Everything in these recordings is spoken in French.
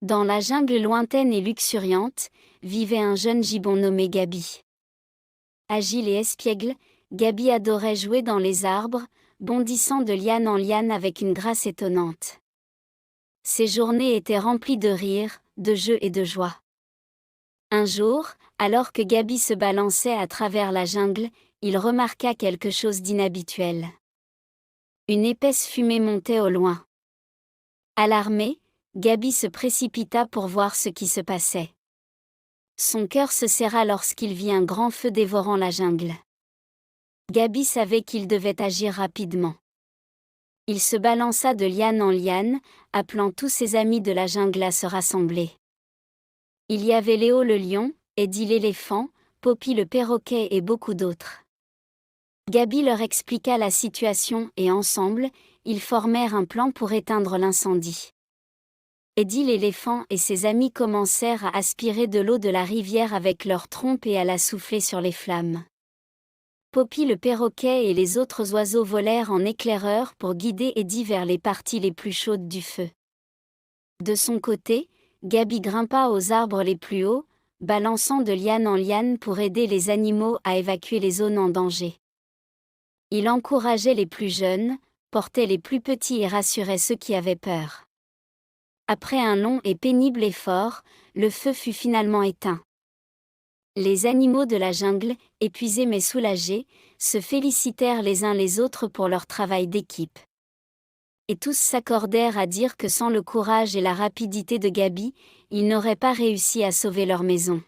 Dans la jungle lointaine et luxuriante, vivait un jeune gibbon nommé Gabi. Agile et espiègle, Gabi adorait jouer dans les arbres, bondissant de liane en liane avec une grâce étonnante. Ses journées étaient remplies de rires, de jeux et de joie. Un jour, alors que Gabi se balançait à travers la jungle, il remarqua quelque chose d'inhabituel. Une épaisse fumée montait au loin. Alarmé, Gabi se précipita pour voir ce qui se passait. Son cœur se serra lorsqu'il vit un grand feu dévorant la jungle. Gabi savait qu'il devait agir rapidement. Il se balança de liane en liane, appelant tous ses amis de la jungle à se rassembler. Il y avait Léo le lion, Eddie l'éléphant, Poppy le perroquet et beaucoup d'autres. Gabi leur expliqua la situation et ensemble, ils formèrent un plan pour éteindre l'incendie. Eddie l'éléphant et ses amis commencèrent à aspirer de l'eau de la rivière avec leurs trompes et à la souffler sur les flammes. Poppy le perroquet et les autres oiseaux volèrent en éclaireurs pour guider Eddie vers les parties les plus chaudes du feu. De son côté, Gabi grimpa aux arbres les plus hauts, balançant de liane en liane pour aider les animaux à évacuer les zones en danger. Il encourageait les plus jeunes, portait les plus petits et rassurait ceux qui avaient peur. Après un long et pénible effort, le feu fut finalement éteint. Les animaux de la jungle, épuisés mais soulagés, se félicitèrent les uns les autres pour leur travail d'équipe. Et tous s'accordèrent à dire que sans le courage et la rapidité de Gabi, ils n'auraient pas réussi à sauver leur maison.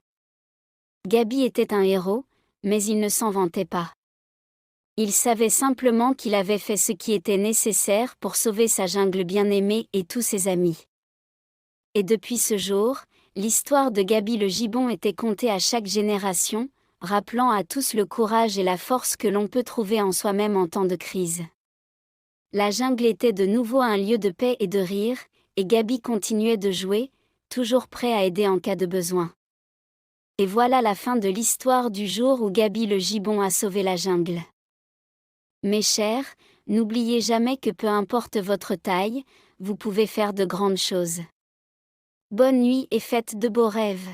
Gabi était un héros, mais il ne s'en vantait pas. Il savait simplement qu'il avait fait ce qui était nécessaire pour sauver sa jungle bien-aimée et tous ses amis. Et depuis ce jour, l'histoire de Gabi le gibbon était contée à chaque génération, rappelant à tous le courage et la force que l'on peut trouver en soi-même en temps de crise. La jungle était de nouveau un lieu de paix et de rire, et Gabi continuait de jouer, toujours prêt à aider en cas de besoin. Et voilà la fin de l'histoire du jour où Gabi le gibbon a sauvé la jungle. Mes chers, n'oubliez jamais que peu importe votre taille, vous pouvez faire de grandes choses. Bonne nuit et faites de beaux rêves.